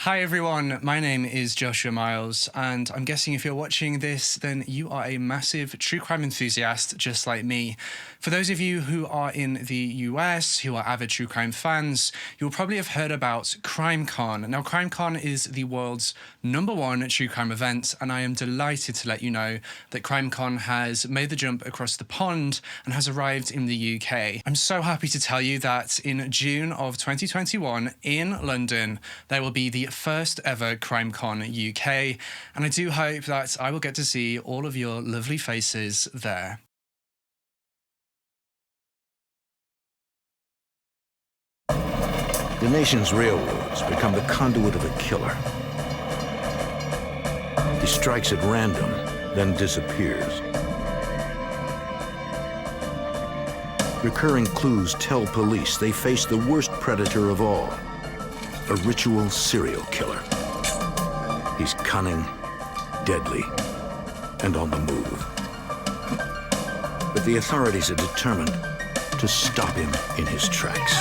Hi everyone, my name is Joshua Miles, and I'm guessing if you're watching this, then you are a massive true crime enthusiast just like me. For those of you who are in the US, who are avid true crime fans, you'll probably have heard about CrimeCon. Now, CrimeCon is the world's #1 true crime event, and I am delighted to let you know that CrimeCon has made the jump across the pond and has arrived in the UK. I'm so happy to tell you that in June of 2021 in London, there will be the first ever CrimeCon UK, and I do hope that I will get to see all of your lovely faces there. The nation's railroads become the conduit of a killer. He strikes at random, then disappears. Recurring clues tell police they face the worst predator of all, a ritual serial killer. He's cunning, deadly, and on the move. But the authorities are determined to stop him in his tracks.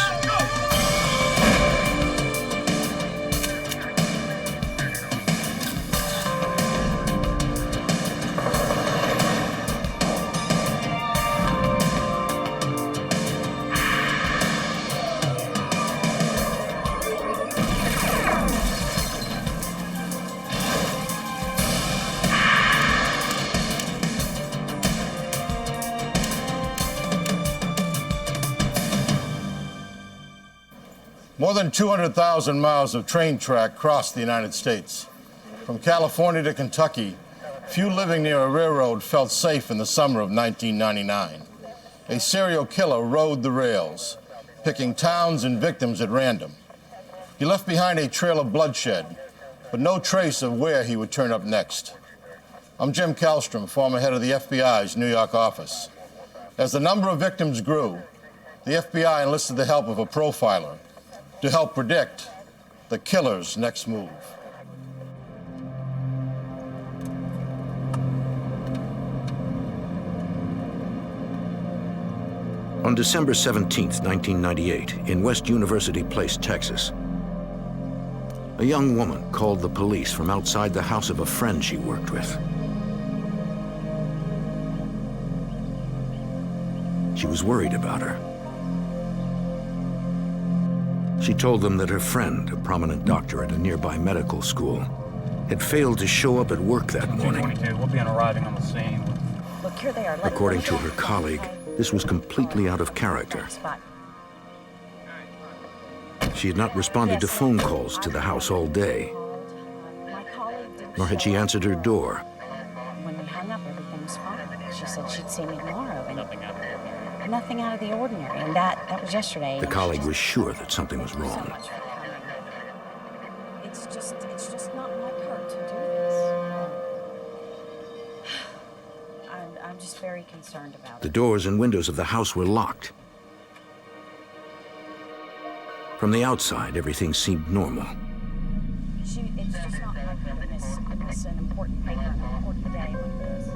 More than 200,000 miles of train track crossed the United States. From California to Kentucky, few living near a railroad felt safe in the summer of 1999. A serial killer rode the rails, picking towns and victims at random. He left behind a trail of bloodshed, but no trace of where he would turn up next. I'm Jim Kallstrom, former head of the FBI's New York office. As the number of victims grew, the FBI enlisted the help of a profiler to help predict the killer's next move. On December 17, 1998, in West University Place, Texas, a young woman called the police from outside the house of a friend she worked with. She was worried about her. She told them that her friend, a prominent doctor at a nearby medical school, had failed to show up at work that morning. We'll be arriving on the scene. Look, here they are. According to her colleague, this was completely out of character. She had not responded to phone calls to the house all day, nor had she answered her door. When we hung up, everything was fine. She said she'd see me tomorrow, and nothing out of the ordinary, and that was yesterday. The colleague was sure that something was wrong. So much for coming. It's just not like her to do this. I'm just very concerned about The it. doors and windows of the house were locked. From the outside, everything seemed normal. It's just not like her to miss an important paper, an important day like this.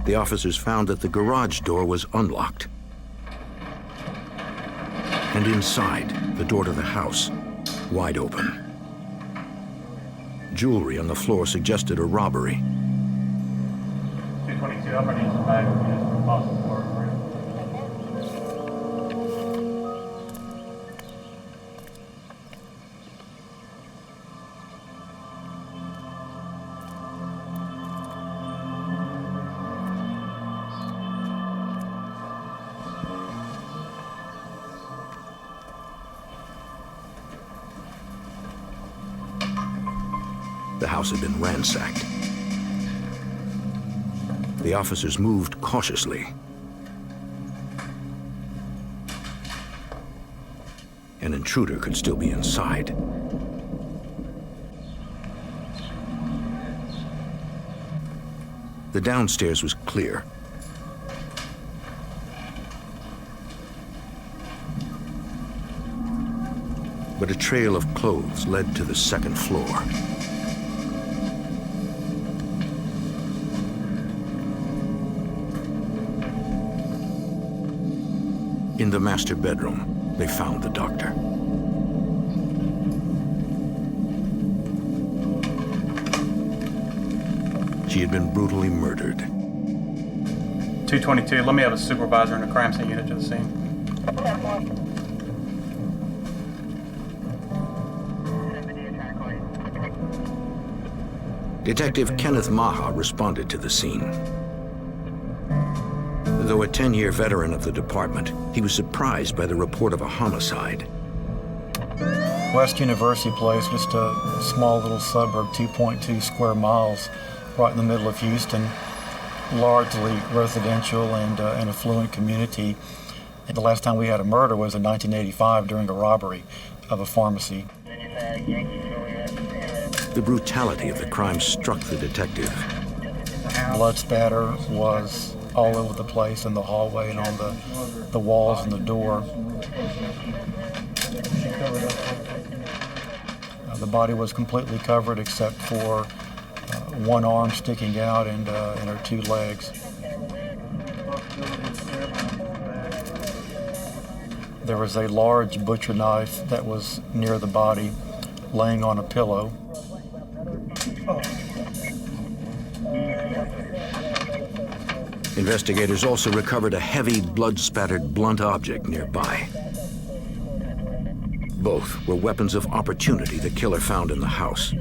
The officers found that the garage door was unlocked. And inside, the door to the house, wide open. Jewelry on the floor suggested a robbery. 222, I'm ready to come back with you as possible for it. The house had been ransacked. The officers moved cautiously. An intruder could still be inside. The downstairs was clear. But a trail of clothes led to the second floor. In the master bedroom, they found the doctor. She had been brutally murdered. 222, let me have a supervisor in the crime scene unit to the scene. Detective Kenneth Maha responded to the scene. Though a 10-year veteran of the department, he was surprised by the report of a homicide. West University Place, just a small little suburb, 2.2 square miles, right in the middle of Houston, largely residential and an affluent community. And the last time we had a murder was in 1985 during a robbery of a pharmacy. The brutality of the crime struck the detective. Blood spatter was all over the place in the hallway and on the walls and the door. The body was completely covered except for one arm sticking out and her two legs. There was a large butcher knife that was near the body, laying on a pillow. Investigators also recovered a heavy, blood-spattered blunt object nearby. Both were weapons of opportunity the killer found in the house.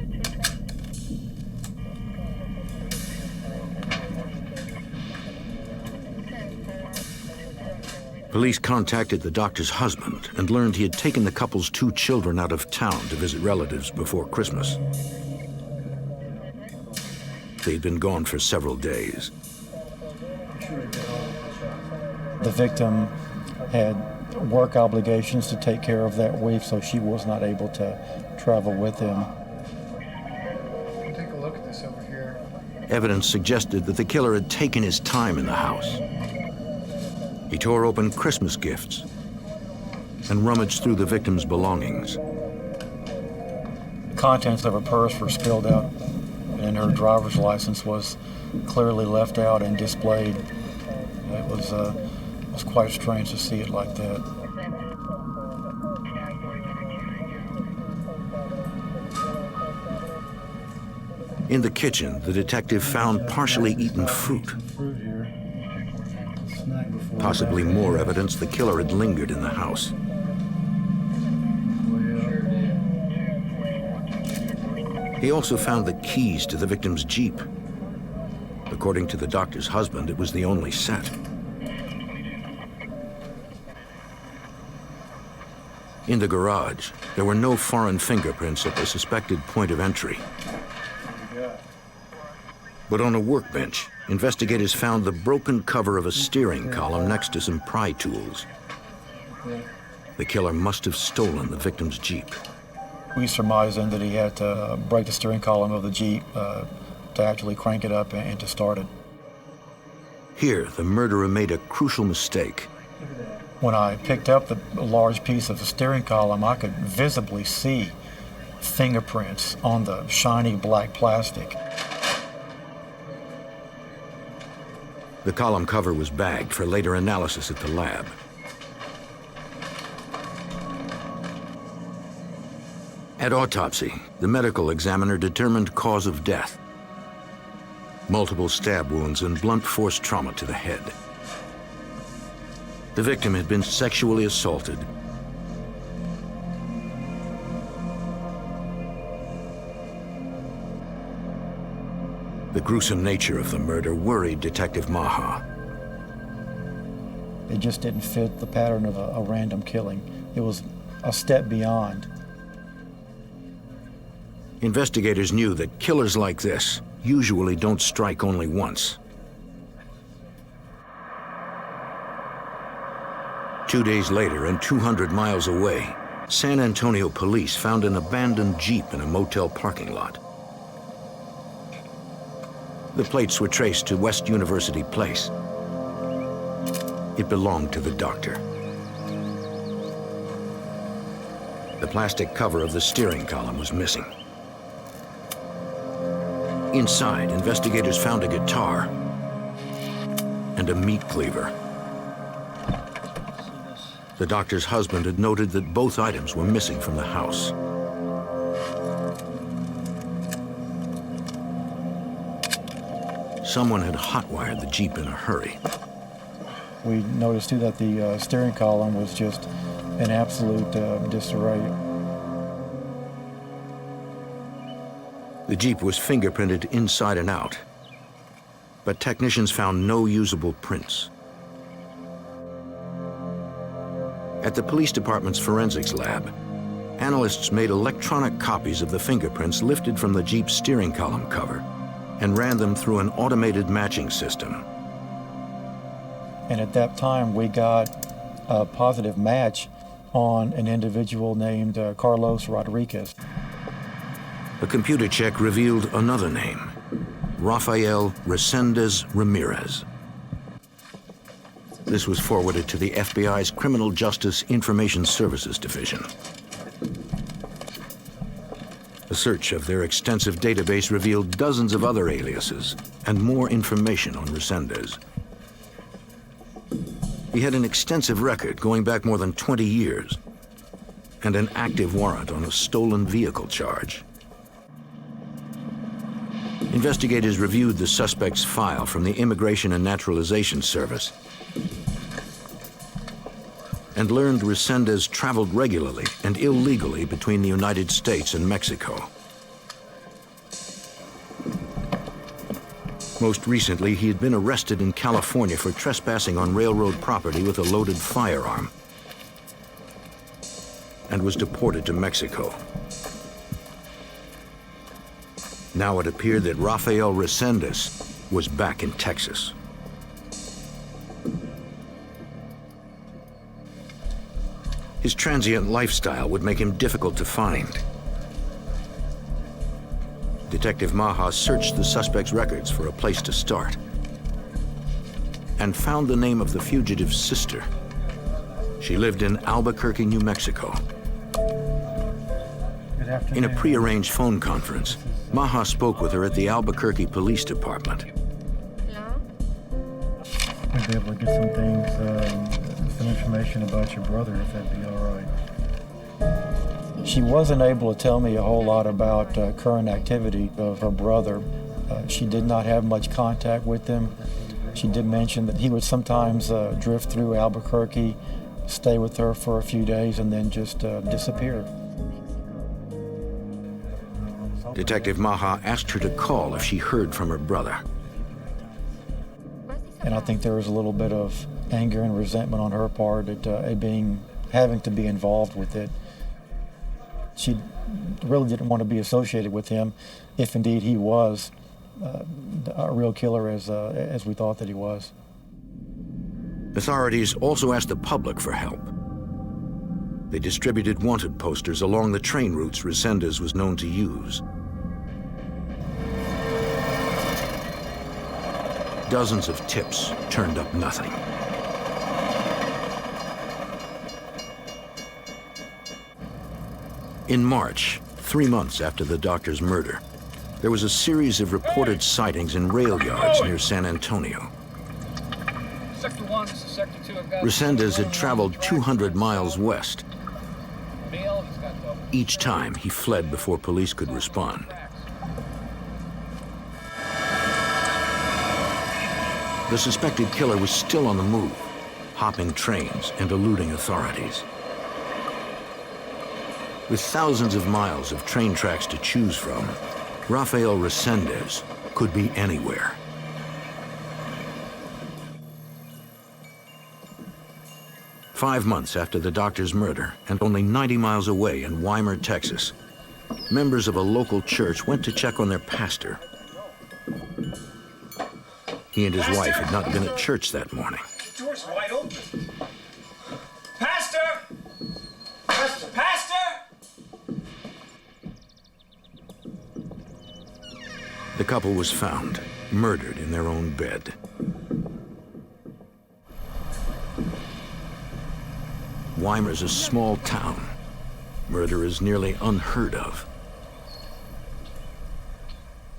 Police contacted the doctor's husband and learned he had taken the couple's 2 children out of town to visit relatives before Christmas. They'd been gone for several days. The victim had work obligations to take care of that week, so she was not able to travel with him. Take a look at this over here. Evidence suggested that the killer had taken his time in the house. He tore open Christmas gifts and rummaged through the victim's belongings. The contents of her purse were spilled out, and her driver's license was clearly left out and displayed. It was quite strange to see it like that. In the kitchen, the detective found partially eaten fruit. Possibly more evidence the killer had lingered in the house. He also found the keys to the victim's Jeep. According to the doctor's husband, it was the only set. In the garage, there were no foreign fingerprints at the suspected point of entry. But on a workbench, investigators found the broken cover of a steering column next to some pry tools. The killer must have stolen the victim's Jeep. We surmised then that he had to break the steering column of the Jeep to actually crank it up and to start it. Here, the murderer made a crucial mistake. When I picked up the large piece of the steering column, I could visibly see fingerprints on the shiny black plastic. The column cover was bagged for later analysis at the lab. At autopsy, the medical examiner determined cause of death: multiple stab wounds and blunt force trauma to the head. The victim had been sexually assaulted. The gruesome nature of the murder worried Detective Maha. It just didn't fit the pattern of a random killing. It was a step beyond. Investigators knew that killers like this usually don't strike only once. 2 days later, and 200 miles away, San Antonio police found an abandoned Jeep in a motel parking lot. The plates were traced to West University Place. It belonged to the doctor. The plastic cover of the steering column was missing. Inside, investigators found a guitar and a meat cleaver. The doctor's husband had noted that both items were missing from the house. someone had hotwired the Jeep in a hurry. We noticed too that the steering column was just in absolute disarray. The Jeep was fingerprinted inside and out, but technicians found no usable prints. At the police department's forensics lab, analysts made electronic copies of the fingerprints lifted from the Jeep's steering column cover and ran them through an automated matching system. And at that time, we got a positive match on an individual named Carlos Rodriguez. A computer check revealed another name, Rafael Resendez Ramirez. This was forwarded to the FBI's Criminal Justice Information Services Division. A search of their extensive database revealed dozens of other aliases and more information on Resendez. He had an extensive record going back more than 20 years and an active warrant on a stolen vehicle charge. Investigators reviewed the suspect's file from the Immigration and Naturalization Service and learned Resendez traveled regularly and illegally between the United States and Mexico. Most recently, he had been arrested in California for trespassing on railroad property with a loaded firearm and was deported to Mexico. Now it appeared that Rafael Resendez was back in Texas. His transient lifestyle would make him difficult to find. Detective Maha searched the suspect's records for a place to start and found the name of the fugitive's sister. She lived in Albuquerque, New Mexico. Good afternoon. In a prearranged phone conference, Maha spoke with her at the Albuquerque Police Department. We'd be able to get some things, some information about your brother, if that'd be all right. She wasn't able to tell me a whole lot about current activity of her brother. She did not have much contact with him. She did mention that he would sometimes drift through Albuquerque, stay with her for a few days, and then just disappear. Detective Maha asked her to call if she heard from her brother. And I think there was a little bit of anger and resentment on her part at having to be involved with it. She really didn't want to be associated with him, if indeed he was a real killer as we thought that he was. Authorities also asked the public for help. They distributed wanted posters along the train routes Resendez was known to use. Dozens of tips turned up nothing. In March, 3 months after the doctor's murder, there was a series of reported sightings in rail yards near San Antonio. Sector 1, this is Sector 2. I've got Resendez had traveled 200 miles west. Each time, he fled before police could respond. The suspected killer was still on the move, hopping trains and eluding authorities. With thousands of miles of train tracks to choose from, Rafael Resendez could be anywhere. Five months after the doctor's murder, and only 90 miles away in Weimar, Texas, members of a local church went to check on their pastor. He and his wife had not been at church that morning. The door's wide open. Pastor! Pastor! Pastor! The couple was found, murdered in their own bed. Weimar's a small town. Murder is nearly unheard of.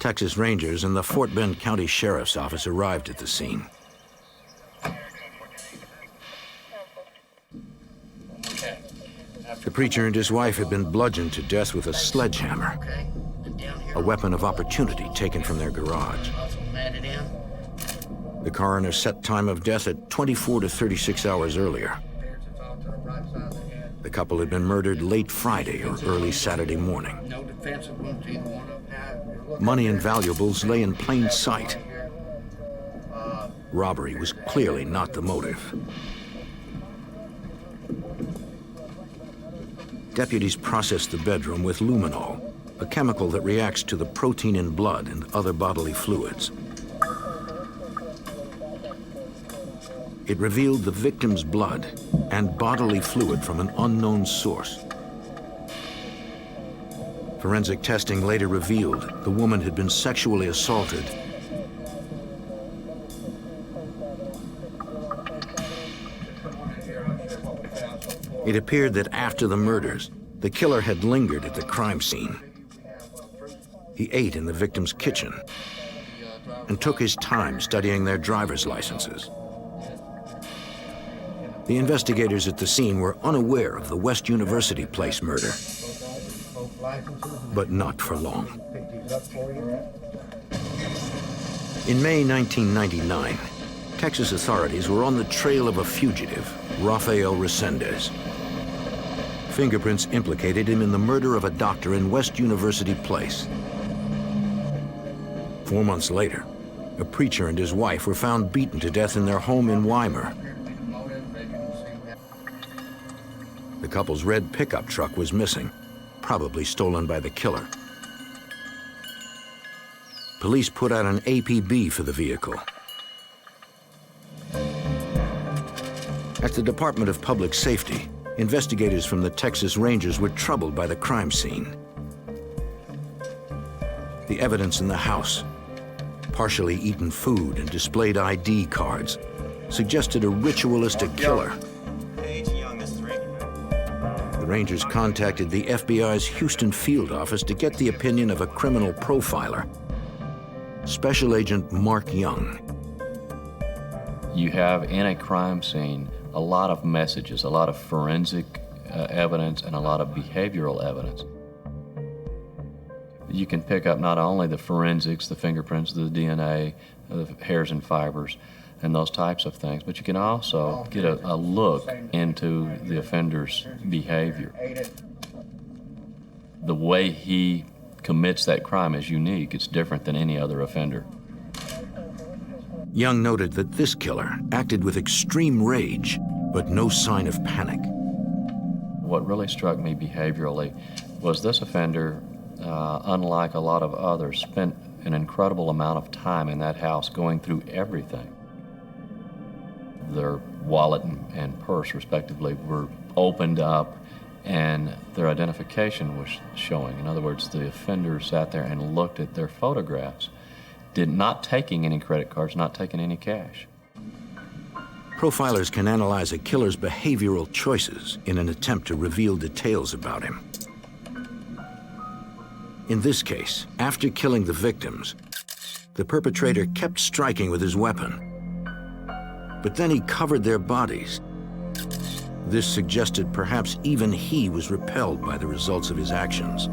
Texas Rangers and the Fort Bend County Sheriff's Office arrived at the scene. The preacher and his wife had been bludgeoned to death with a sledgehammer, a weapon of opportunity taken from their garage. The coroner set time of death at 24 to 36 hours earlier. The couple had been murdered late Friday or early Saturday morning. No defensive wounds either one of them had. Money and valuables lay in plain sight. Robbery was clearly not the motive. Deputies processed the bedroom with luminol, a chemical that reacts to the protein in blood and other bodily fluids. It revealed the victim's blood and bodily fluid from an unknown source. Forensic testing later revealed the woman had been sexually assaulted. It appeared that after the murders, the killer had lingered at the crime scene. He ate in the victim's kitchen and took his time studying their driver's licenses. The investigators at the scene were unaware of the West University Place murder, but not for long. In May 1999, Texas authorities were on the trail of a fugitive, Rafael Resendez. Fingerprints implicated him in the murder of a doctor in West University Place. 4 months later, a preacher and his wife were found beaten to death in their home in Weimar. The couple's red pickup truck was missing, probably stolen by the killer. Police put out an APB for the vehicle. At the Department of Public Safety, investigators from the Texas Rangers were troubled by the crime scene. The evidence in the house, partially eaten food and displayed ID cards, suggested a ritualistic killer. The Rangers contacted the FBI's Houston field office to get the opinion of a criminal profiler, Special Agent Mark Young. You have in a crime scene a lot of messages, a lot of forensic evidence, and a lot of behavioral evidence. You can pick up not only the forensics, the fingerprints, the DNA, the hairs and fibers, and those types of things, but you can also get a look into the offender's behavior. The way he commits that crime is unique. It's different than any other offender. Young noted that this killer acted with extreme rage, but no sign of panic. What really struck me behaviorally was this offender, unlike a lot of others, spent an incredible amount of time in that house going through everything. Their wallet and purse, respectively, were opened up, and their identification was showing. In other words, the offender sat there and looked at their photographs, not taking any credit cards, not taking any cash. Profilers can analyze a killer's behavioral choices in an attempt to reveal details about him. In this case, after killing the victims, the perpetrator kept striking with his weapon. But then he covered their bodies. This suggested perhaps even he was repelled by the results of his actions.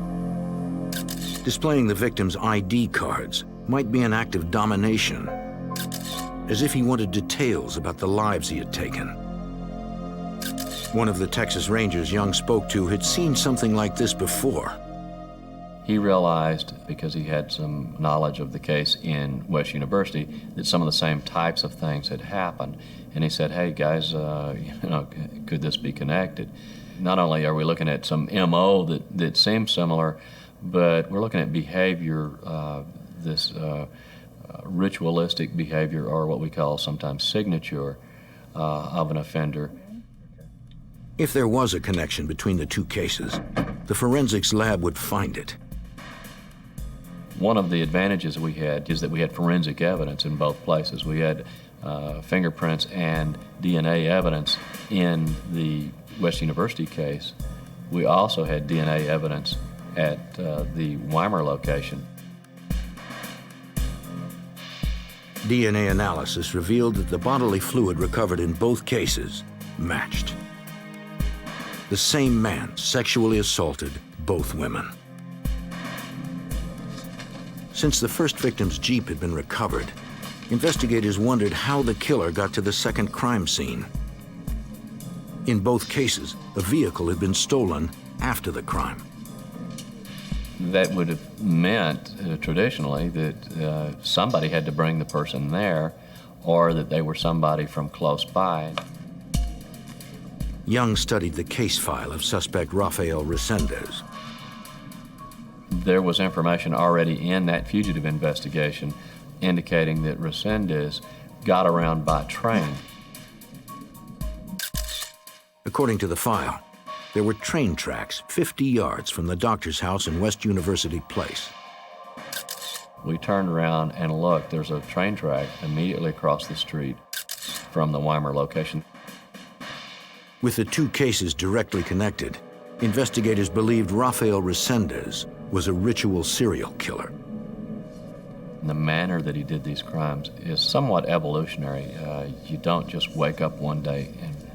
Displaying the victim's ID cards might be an act of domination, as if he wanted details about the lives he had taken. One of the Texas Rangers Young spoke to had seen something like this before. He realized, because he had some knowledge of the case in West University, that some of the same types of things had happened. And he said, hey guys, could this be connected? Not only are we looking at some MO that seems similar, but we're looking at behavior, this ritualistic behavior, or what we call sometimes signature of an offender. If there was a connection between the two cases, the forensics lab would find it. One of the advantages we had is that we had forensic evidence in both places. We had fingerprints and DNA evidence in the West University case. We also had DNA evidence at the Weimar location. DNA analysis revealed that the bodily fluid recovered in both cases matched. The same man sexually assaulted both women. Since the first victim's Jeep had been recovered, investigators wondered how the killer got to the second crime scene. In both cases, a vehicle had been stolen after the crime. That would have meant, traditionally, that somebody had to bring the person there, or that they were somebody from close by. Young studied the case file of suspect Rafael Resendez. There was information already in that fugitive investigation indicating that Resendez got around by train. According to the file, there were train tracks 50 yards from the doctor's house in West University Place. We turned around and looked. There's a train track immediately across the street from the Weimar location. With the two cases directly connected, investigators believed Rafael Resendez was a ritual serial killer. The manner that he did these crimes is somewhat evolutionary. You don't just wake up one day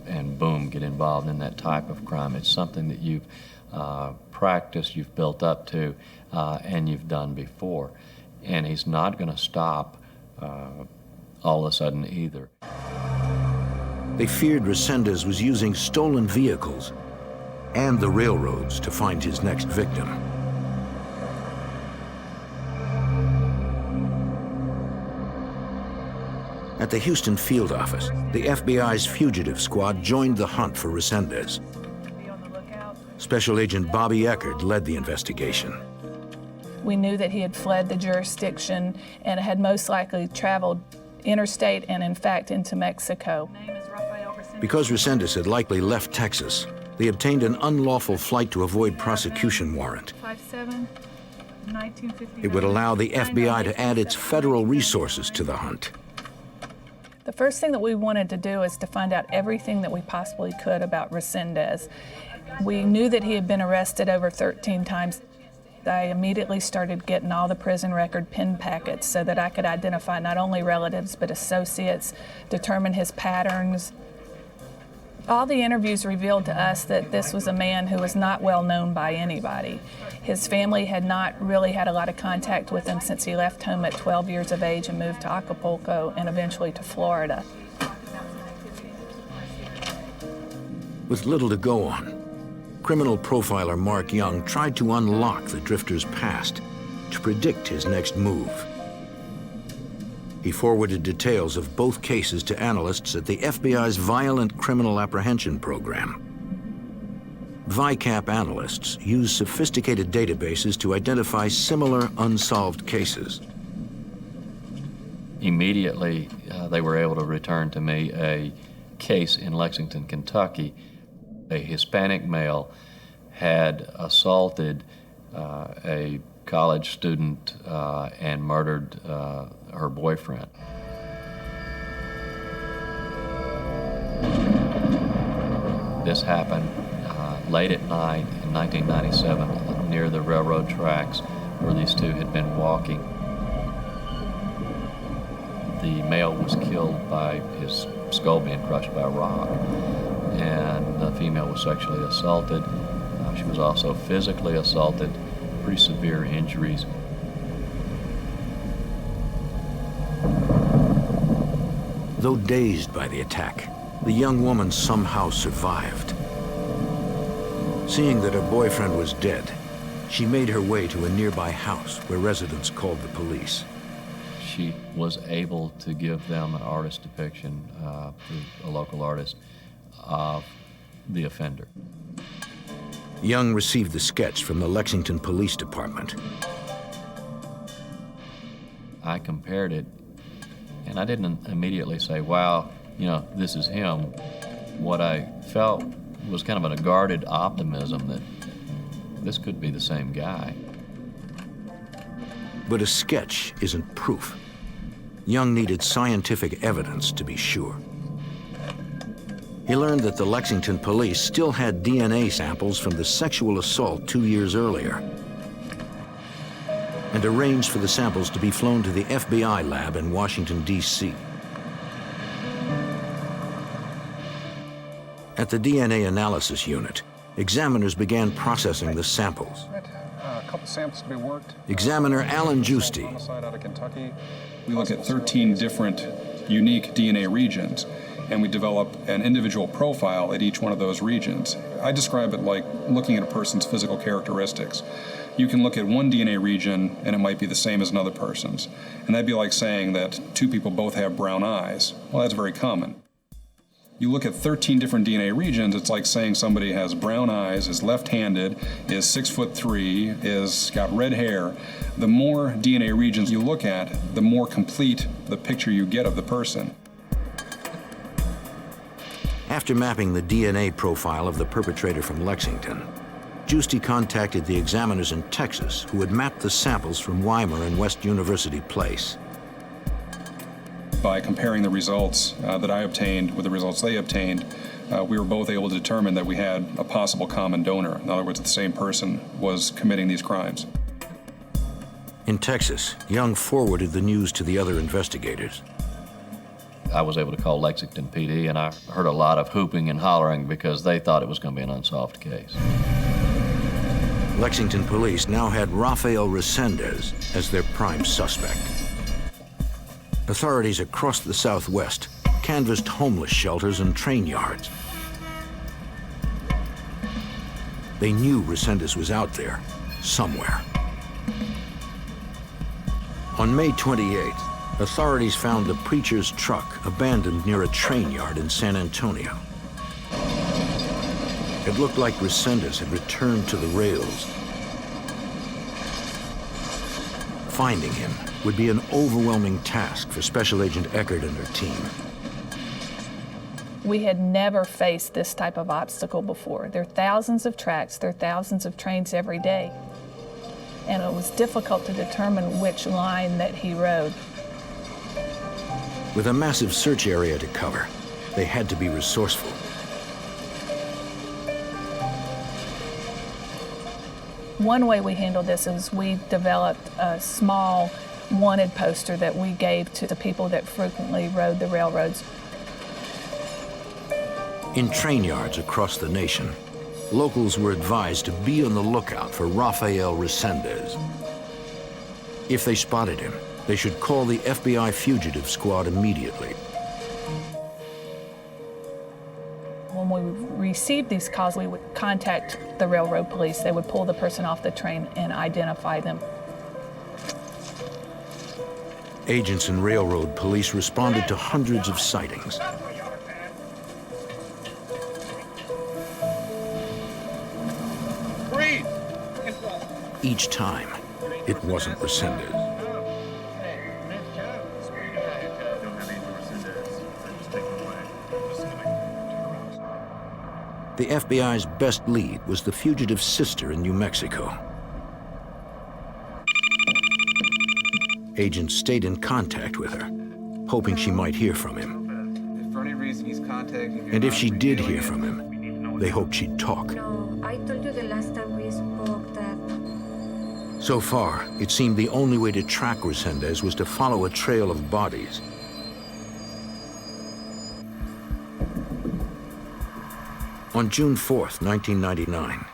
and boom, get involved in that type of crime. It's something that you've practiced, you've built up to, and you've done before. And he's not going to stop all of a sudden either. They feared Resendez was using stolen vehicles and the railroads to find his next victim. At the Houston field office, the FBI's fugitive squad joined the hunt for Resendez. Special Agent Bobby Eckert led the investigation. We knew that he had fled the jurisdiction and had most likely traveled interstate and, in fact, into Mexico. Because Resendez had likely left Texas, they obtained an unlawful flight to avoid prosecution warrant. It would allow the FBI to add its federal resources to the hunt. The first thing that we wanted to do is to find out everything that we possibly could about Resendez. We knew that he had been arrested over 13 times. I immediately started getting all the prison record pin packets so that I could identify not only relatives but associates, determine his patterns. All the interviews revealed to us that this was a man who was not well known by anybody. His family had not really had a lot of contact with him since he left home at 12 years of age and moved to Acapulco and eventually to Florida. With little to go on, criminal profiler Mark Young tried to unlock the drifter's past to predict his next move. He forwarded details of both cases to analysts at the FBI's Violent Criminal Apprehension Program. VICAP analysts use sophisticated databases to identify similar unsolved cases. Immediately, they were able to return to me a case in Lexington, Kentucky. A Hispanic male had assaulted a college student and murdered her boyfriend. This happened late at night in 1997 near the railroad tracks where these two had been walking. The male was killed by his skull being crushed by a rock, and the female was sexually assaulted. She was also physically assaulted, pretty severe injuries. Though dazed by the attack, the young woman somehow survived. Seeing that her boyfriend was dead, she made her way to a nearby house where residents called the police. She was able to give them an artist depiction, a local artist, of the offender. Young received the sketch from the Lexington Police Department. I compared it, and I didn't immediately say, wow, you know, this is him. What I felt was kind of a guarded optimism that this could be the same guy. But a sketch isn't proof. Young needed scientific evidence to be sure. He learned that the Lexington police still had DNA samples from the sexual assault 2 years earlier, and arranged for the samples to be flown to the FBI lab in Washington, D.C. At the DNA analysis unit, examiners began processing the samples. samples to be worked. Examiner Alan Giusti. Homicide out of Kentucky. We look at 13 different unique DNA regions, and we develop an individual profile at each one of those regions. I describe it like looking at a person's physical characteristics. You can look at one DNA region and it might be the same as another person's. And that'd be like saying that two people both have brown eyes. Well, that's very common. You look at 13 different DNA regions, it's like saying somebody has brown eyes, is left-handed, is 6'3", is got red hair. The more DNA regions you look at, the more complete the picture you get of the person. After mapping the DNA profile of the perpetrator from Lexington, Giusti contacted the examiners in Texas who had mapped the samples from Weimar and West University Place. By comparing the results that I obtained with the results they obtained, we were both able to determine that we had a possible common donor. In other words, the same person was committing these crimes. In Texas, Young forwarded the news to the other investigators. I was able to call Lexington PD, and I heard a lot of hooping and hollering because they thought it was going to be an unsolved case. Lexington police now had Rafael Resendez as their prime suspect. Authorities across the Southwest canvassed homeless shelters and train yards. They knew Resendez was out there, somewhere. On May 28th, authorities found the preacher's truck abandoned near a train yard in San Antonio. It looked like Resendez had returned to the rails. Finding him would be an overwhelming task for Special Agent Eckert and her team. We had never faced this type of obstacle before. There are thousands of tracks, there are thousands of trains every day. And it was difficult to determine which line that he rode. With a massive search area to cover, they had to be resourceful. One way we handled this is we developed a small wanted poster that we gave to the people that frequently rode the railroads. In train yards across the nation, locals were advised to be on the lookout for Rafael Resendez. If they spotted him, they should call the FBI fugitive squad immediately. When we received these calls, we would contact the railroad police. They would pull the person off the train and identify them. Agents and railroad police responded to hundreds of sightings. Each time, it wasn't Resendez. The FBI's best lead was the fugitive's sister in New Mexico. Agents stayed in contact with her, hoping she might hear from him. If for any reason he's contacting, And if she did hear from him, they hoped she'd talk. No, I told you the last time we spoke that... So far, it seemed the only way to track Resendez was to follow a trail of bodies. On June 4th, 1999,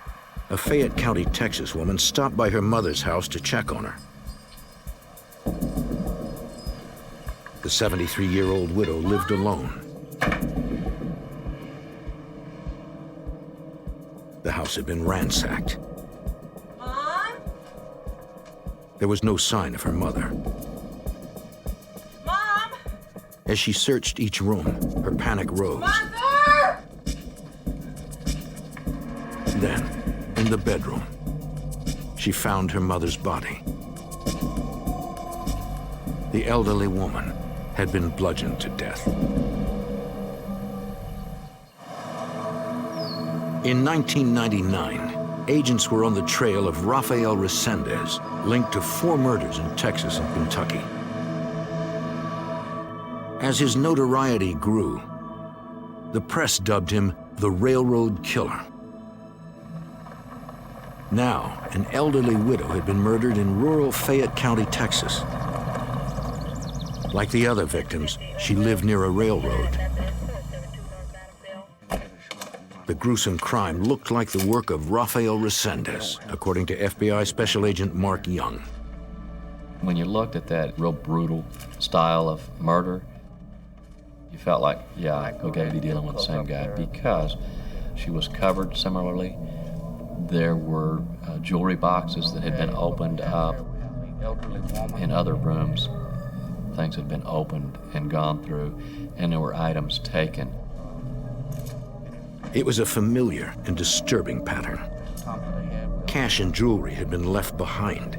a Fayette County, Texas woman stopped by her mother's house to check on her. The 73-year-old widow lived alone. The house had been ransacked. Mom? There was no sign of her mother. Mom? As she searched each room, her panic rose. Mother! Then, in the bedroom, she found her mother's body. The elderly woman had been bludgeoned to death. In 1999, agents were on the trail of Rafael Resendez, linked to 4 murders in Texas and Kentucky. As his notoriety grew, the press dubbed him the Railroad Killer. Now, an elderly widow had been murdered in rural Fayette County, Texas. Like the other victims, she lived near a railroad. The gruesome crime looked like the work of Rafael Resendez, according to FBI Special Agent Mark Young. When you looked at that real brutal style of murder, you felt like, yeah, we got to be dealing with the same guy, because she was covered similarly. There were jewelry boxes that had been opened up in other rooms. Things had been opened and gone through, and there were items taken. It was a familiar and disturbing pattern. Cash and jewelry had been left behind.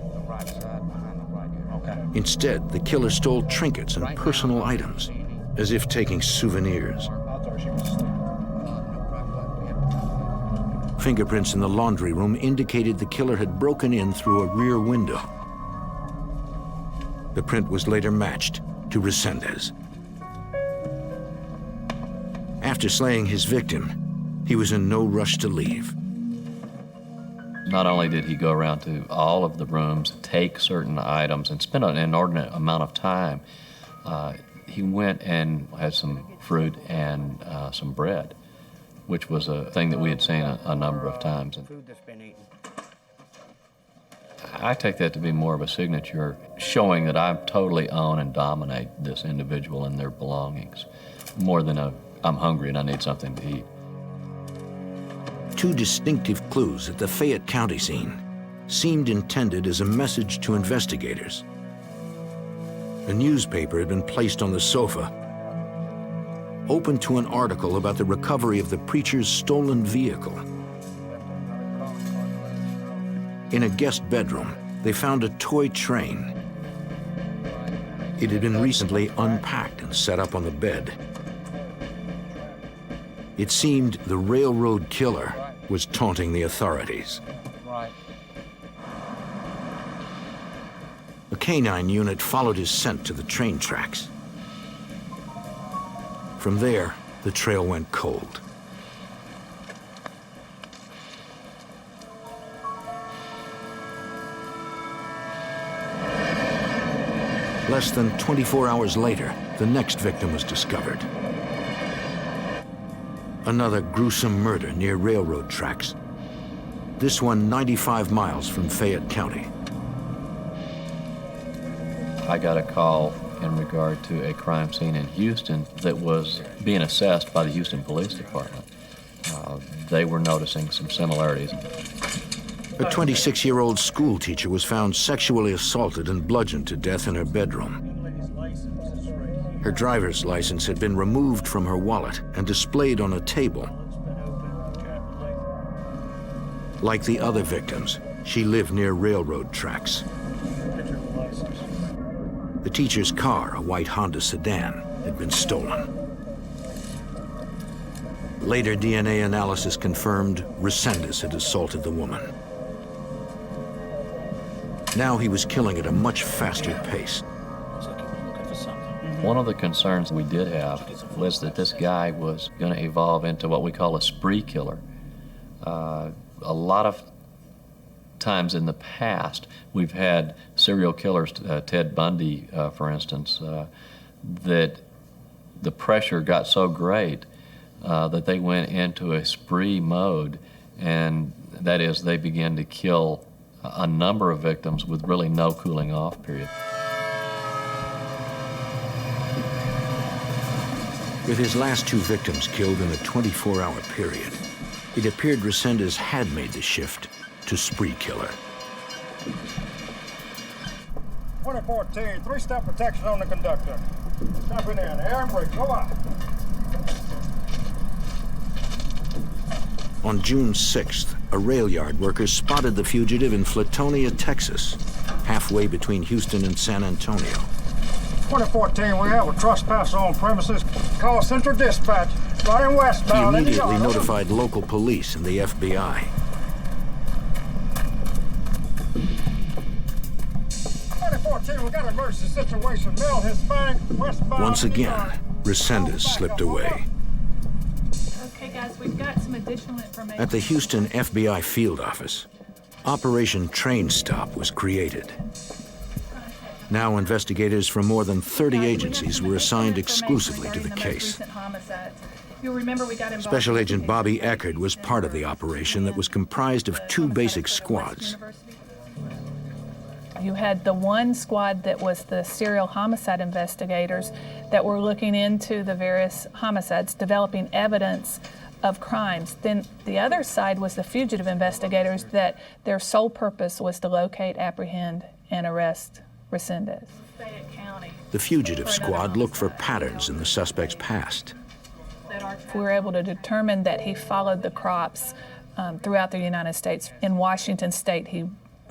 Instead, the killer stole trinkets and personal items, as if taking souvenirs. Fingerprints in the laundry room indicated the killer had broken in through a rear window. The print was later matched to Resendez. After slaying his victim, he was in no rush to leave. Not only did he go around to all of the rooms, take certain items, and spend an inordinate amount of time, he went and had some fruit and some bread, which was a thing that we had seen a number of times. I take that to be more of a signature showing that I totally own and dominate this individual and their belongings, more than I'm hungry and I need something to eat. Two distinctive clues at the Fayette County scene seemed intended as a message to investigators. A newspaper had been placed on the sofa, open to an article about the recovery of the preacher's stolen vehicle. In a guest bedroom, they found a toy train. It had been recently unpacked and set up on the bed. It seemed the railroad killer was taunting the authorities. A canine unit followed his scent to the train tracks. From there, the trail went cold. Less than 24 hours later, the next victim was discovered. Another gruesome murder near railroad tracks. This one 95 miles from Fayette County. I got a call in regard to a crime scene in Houston that was being assessed by the Houston Police Department. They were noticing some similarities. A 26-year-old school teacher was found sexually assaulted and bludgeoned to death in her bedroom. Her driver's license had been removed from her wallet and displayed on a table. Like the other victims, she lived near railroad tracks. The teacher's car, a white Honda sedan, had been stolen. Later DNA analysis confirmed Resendez had assaulted the woman. Now he was killing at a much faster pace. One of the concerns we did have was that this guy was going to evolve into what we call a spree killer. A lot of times in the past, we've had serial killers, Ted Bundy, for instance, that the pressure got so great that they went into a spree mode, and that is they began to kill a number of victims with really no cooling off period. With his last two victims killed in a 24-hour period, it appeared Resendez had made the shift to spree killer. 2014, three-step protection on the conductor. Step in, air and brake, go out. On June 6th, a rail yard worker spotted the fugitive in Flatonia, Texas, halfway between Houston and San Antonio. 2014, we have a trespasser on premises. Call Central Dispatch, running He westbound. immediately notified local police and the FBI. 2014, we got an emergency situation. Male Hispanic, westbound. Once again, Resendez slipped away. Okay, guys, we've got some additional information. At the Houston FBI field office, Operation Train Stop was created. Now investigators from more than 30 agencies were assigned exclusively to the case. You'll remember we got involved. Special Agent Bobby Eckert was part of the operation that was comprised of two basic squads. You had the one squad that was the serial homicide investigators that were looking into the various homicides, developing evidence of crimes. Then the other side was the fugitive investigators that their sole purpose was to locate, apprehend, and arrest Resendez. The fugitive squad looked for patterns in the suspect's past. We were able to determine that he followed the crops throughout the United States. In Washington State, he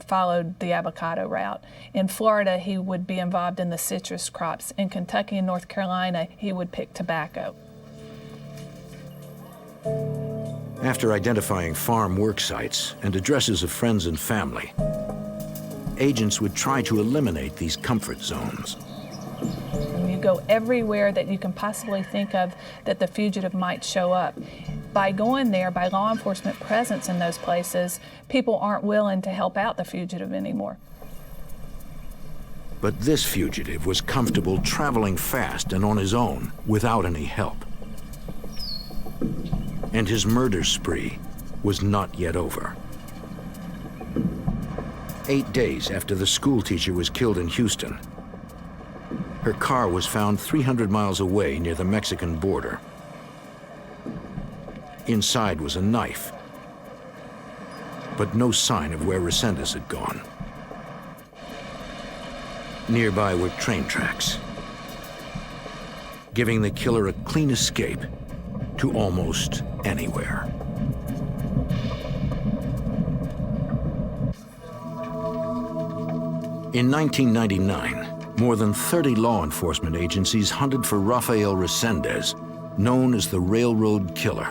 followed the avocado route. In Florida, he would be involved in the citrus crops. In Kentucky and North Carolina, he would pick tobacco. After identifying farm work sites and addresses of friends and family, agents would try to eliminate these comfort zones. And you go everywhere that you can possibly think of that the fugitive might show up. By going there, by law enforcement presence in those places, people aren't willing to help out the fugitive anymore. But this fugitive was comfortable traveling fast and on his own without any help. And his murder spree was not yet over. 8 days after the school teacher was killed in Houston, her car was found 300 miles away near the Mexican border. Inside was a knife, but no sign of where Resendez had gone. Nearby were train tracks, giving the killer a clean escape to almost anywhere. In 1999, more than 30 law enforcement agencies hunted for Rafael Resendez, known as the Railroad Killer.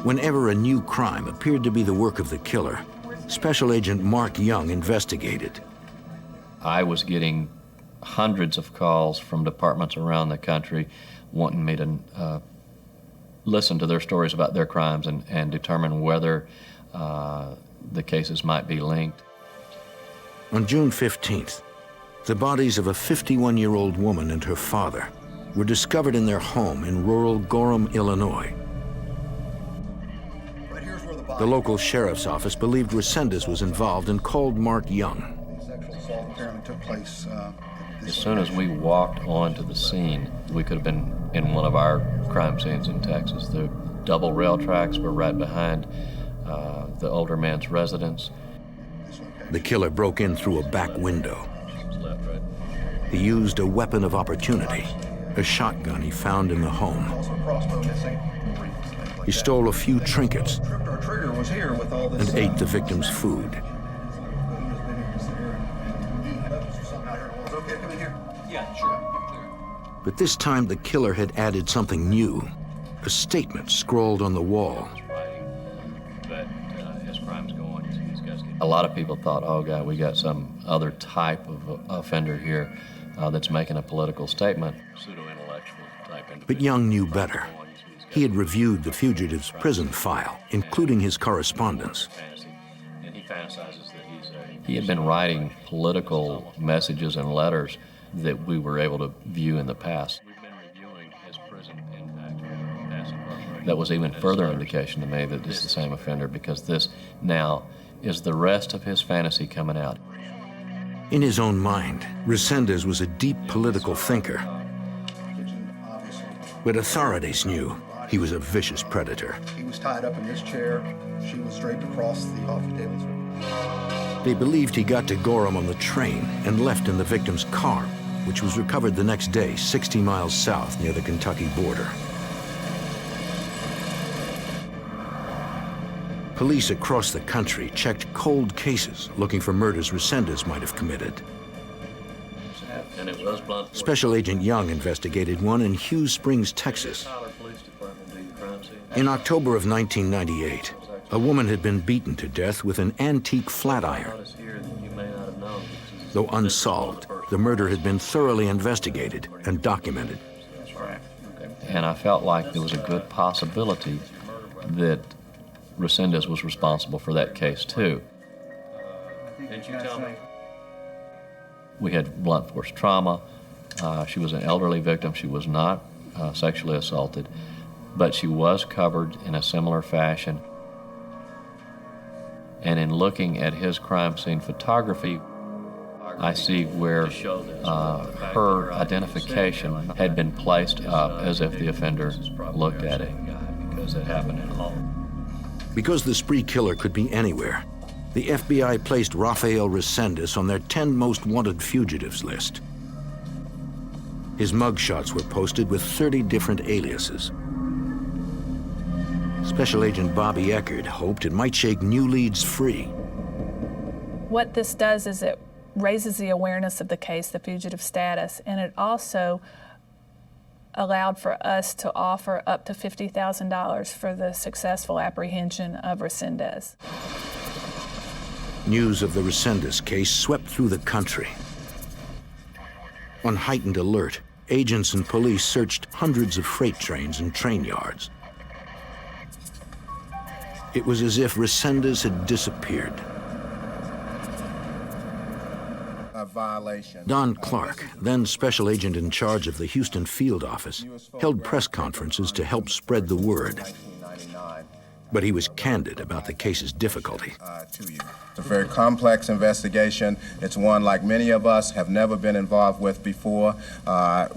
Whenever a new crime appeared to be the work of the killer, Special Agent Mark Young investigated. I was getting hundreds of calls from departments around the country wanting me to listen to their stories about their crimes and determine whether the cases might be linked. On June 15th, the bodies of a 51-year-old woman and her father were discovered in their home in rural Gorham, Illinois. The local sheriff's office believed Resendez was involved and called Mark Young. Sexual assault apparently took place. As soon as we walked onto the scene, we could have been in one of our crime scenes in Texas. The double rail tracks were right behind the older man's residence. The killer broke in through a back window. He used a weapon of opportunity, a shotgun he found in the home. He stole a few trinkets and ate the victim's food. But this time the killer had added something new, a statement scrawled on the wall. A lot of people thought, oh God, we got some other type of offender here that's making a political statement. Pseudo-intellectual type individual. But Young knew better. He had reviewed the fugitive's prison file, including his correspondence. He had been writing political messages and letters that we were able to view in the past. That was even further indication to me that this is the same offender, because this now is the rest of his fantasy coming out. In his own mind, Resendez was a deep political thinker. But authorities knew he was a vicious predator. He was tied up in this chair. She was draped across the coffee table. They believed he got to Gorham on the train and left in the victim's car, which was recovered the next day 60 miles south near the Kentucky border. Police across the country checked cold cases looking for murders Resendez might have committed. Special Agent Young investigated one in Hughes Springs, Texas. In October of 1998, a woman had been beaten to death with an antique flat iron. Though unsolved, the murder had been thoroughly investigated and documented. And I felt like there was a good possibility that Resendez was responsible for that case too. Didn't you tell me? We had blunt force trauma. She was an elderly victim. She was not sexually assaulted, but she was covered in a similar fashion. And in looking at his crime scene photography, I see where her identification had been placed up as if the offender looked at it. Because it happened at home. Because the spree killer could be anywhere, the FBI placed Rafael Resendez on their 10 most wanted fugitives list. His mugshots were posted with 30 different aliases. Special Agent Bobby Eckert hoped it might shake new leads free. What this does is it raises the awareness of the case, the fugitive status, and it also allowed for us to offer up to $50,000 for the successful apprehension of Resendez. News of the Resendez case swept through the country. On heightened alert, agents and police searched hundreds of freight trains and train yards. It was as if Resendez had disappeared. Don Clark, then special agent in charge of the Houston field office, held press conferences to help spread the word. But he was candid about the case's difficulty. It's a very complex investigation. It's one like many of us have never been involved with before.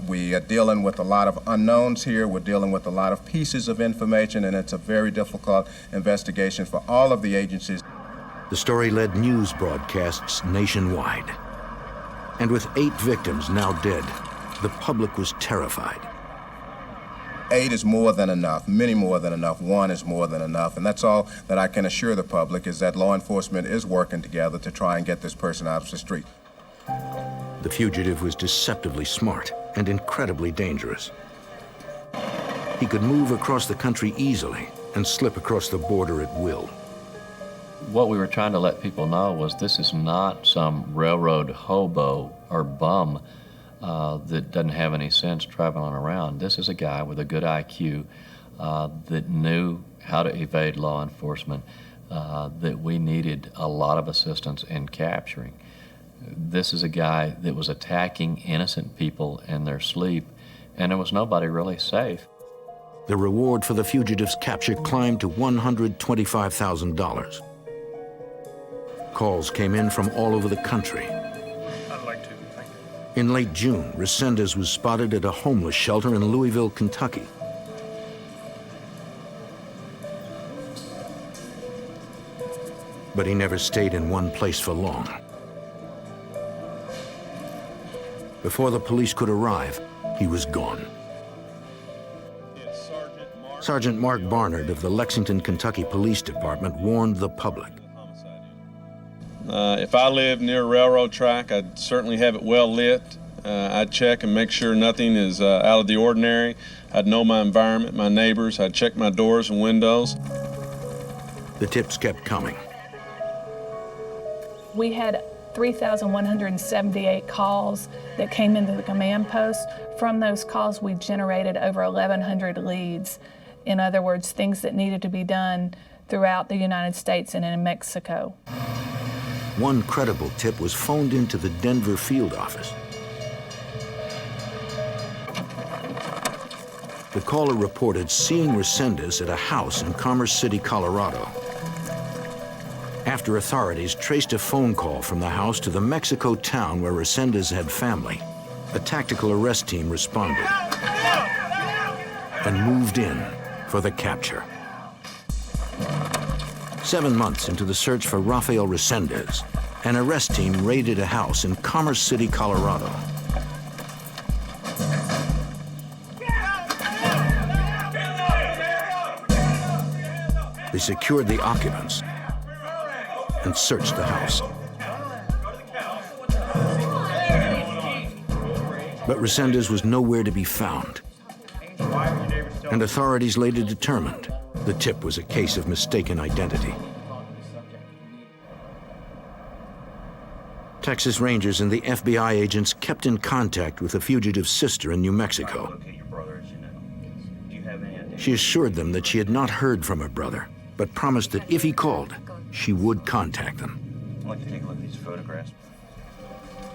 We are dealing with a lot of unknowns here. We're dealing with a lot of pieces of information, and it's a very difficult investigation for all of the agencies. The story led news broadcasts nationwide. And with 8 victims now dead, the public was terrified. 8 is more than enough, many more than enough. 1 is more than enough. And that's all that I can assure the public, is that law enforcement is working together to try and get this person out of the street. The fugitive was deceptively smart and incredibly dangerous. He could move across the country easily and slip across the border at will. What we were trying to let people know was this is not some railroad hobo or bum that doesn't have any sense traveling around. This is a guy with a good IQ that knew how to evade law enforcement, that we needed a lot of assistance in capturing. This is a guy that was attacking innocent people in their sleep, and there was nobody really safe. The reward for the fugitive's capture climbed to $125,000. Calls came in from all over the country. I'd like to, thank you. In late June, Resendez was spotted at a homeless shelter in Louisville, Kentucky. But he never stayed in one place for long. Before the police could arrive, he was gone. Sergeant Mark Barnard of the Lexington, Kentucky Police Department warned the public. If I lived near a railroad track, I'd certainly have it well lit. I'd check and make sure nothing is out of the ordinary. I'd know my environment, my neighbors. I'd check my doors and windows. The tips kept coming. We had 3,178 calls that came into the command post. From those calls, we generated over 1,100 leads. In other words, things that needed to be done throughout the United States and in Mexico. One credible tip was phoned into the Denver field office. The caller reported seeing Resendez at a house in Commerce City, Colorado. After authorities traced a phone call from the house to the Mexico town where Resendez had family, a tactical arrest team responded and moved in for the capture. 7 months into the search for Rafael Resendez, an arrest team raided a house in Commerce City, Colorado. They secured the occupants and searched the house. But Resendez was nowhere to be found. And authorities later determined the tip was a case of mistaken identity. Texas Rangers and the FBI agents kept in contact with the fugitive's sister in New Mexico. She assured them that she had not heard from her brother, but promised that if he called, she would contact them. I'd like to take a look at these photographs.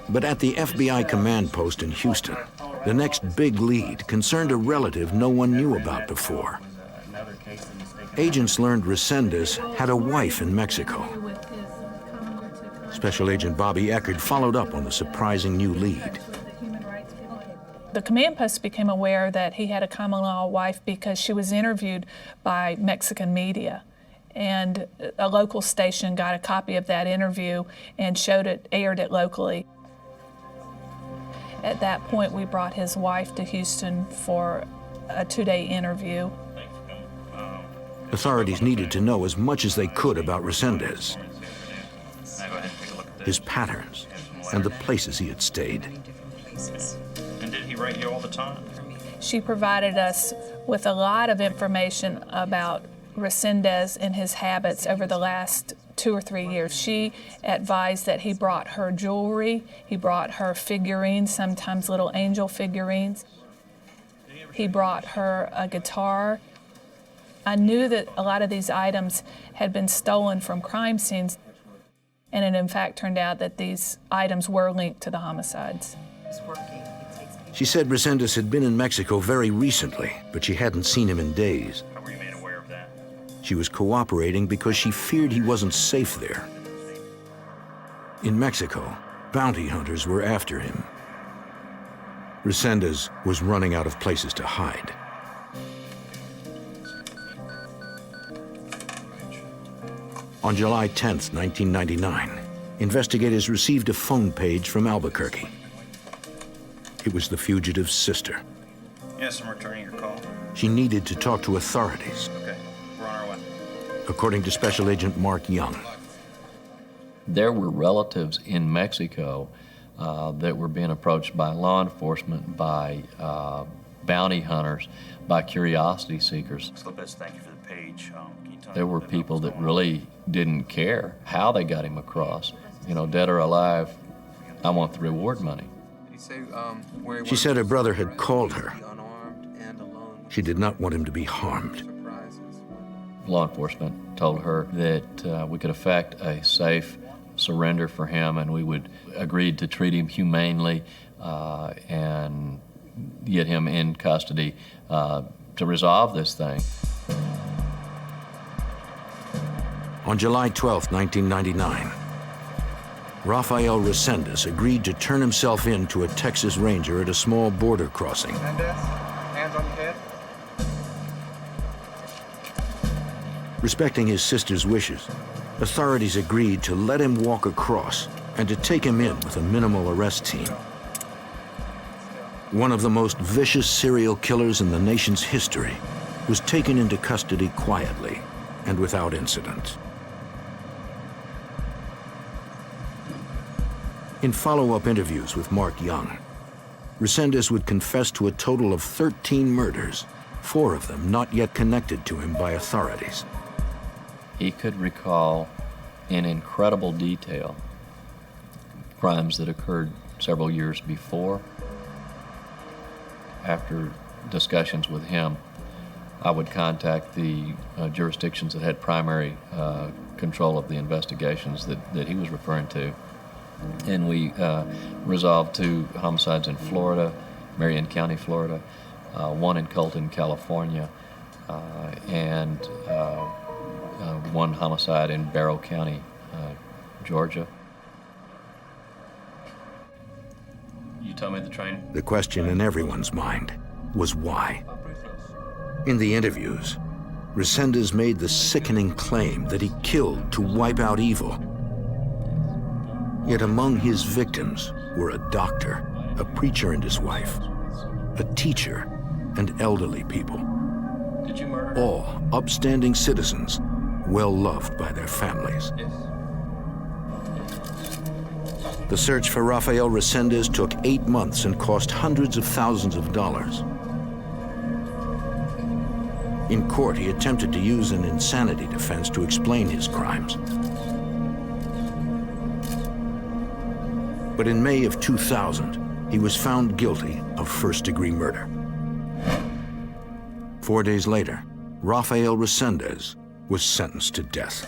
But at the FBI command post in Houston, The next big lead concerned a relative no one knew about before. Agents learned Resendez had a wife in Mexico. Special Agent Bobby Eckert followed up on the surprising new lead. The command post became aware that he had a common-law wife because she was interviewed by Mexican media. And a local station got a copy of that interview and aired it locally. At that point, we brought his wife to Houston for a 2-day interview. Authorities needed to know as much as they could about Resendez, his patterns, and the places he had stayed. And did he write you all the time? She provided us with a lot of information about Resendez and his habits over the last 2 or 3 years. She advised that he brought her jewelry, he brought her figurines, sometimes little angel figurines. He brought her a guitar. I knew that a lot of these items had been stolen from crime scenes, and it in fact turned out that these items were linked to the homicides. She said Resendez had been in Mexico very recently, but she hadn't seen him in days. How were you made aware of that? She was cooperating because she feared he wasn't safe there. In Mexico, bounty hunters were after him. Resendez was running out of places to hide. On July 10th, 1999, investigators received a phone page from Albuquerque. It was the fugitive's sister. Yes, I'm returning your call. She needed to talk to authorities. Okay, we're on our way. According to Special Agent Mark Young. There were relatives in Mexico that were being approached by law enforcement, by bounty hunters, by curiosity seekers. Lopez, thank you for the page. Can you tell There me were about people what's that going on? really didn't care how they got him across. You know, dead or alive, I want the reward money. Did he say where he She said her brother had called her. unarmed and alone? She did not want him to be harmed. Law enforcement told her that we could effect a safe surrender for him, and we would agreed to treat him humanely and get him in custody to resolve this thing. On July 12, 1999, Rafael Resendez agreed to turn himself in to a Texas Ranger at a small border crossing. Mendez, hands on your head. Respecting his sister's wishes, authorities agreed to let him walk across and to take him in with a minimal arrest team. One of the most vicious serial killers in the nation's history was taken into custody quietly and without incident. In follow-up interviews with Mark Young, Resendez would confess to a total of 13 murders, 4 of them not yet connected to him by authorities. He could recall in incredible detail crimes that occurred several years before. After discussions with him, I would contact the jurisdictions that had primary control of the investigations that he was referring to. And we resolved 2 homicides in Florida, Marion County, Florida, 1 in Colton, California, and 1 homicide in Barrow County, Georgia. You tell me the train. The question in everyone's mind was why. In the interviews, Resendez made the sickening claim that he killed to wipe out evil. Yet among his victims were a doctor, a preacher and his wife, a teacher, and elderly people. Did you murder? All upstanding citizens, well loved by their families. Yes. The search for Rafael Resendez took 8 months and cost hundreds of thousands of dollars. In court, he attempted to use an insanity defense to explain his crimes. But in May of 2000, he was found guilty of first-degree murder. 4 days later, Rafael Resendez was sentenced to death.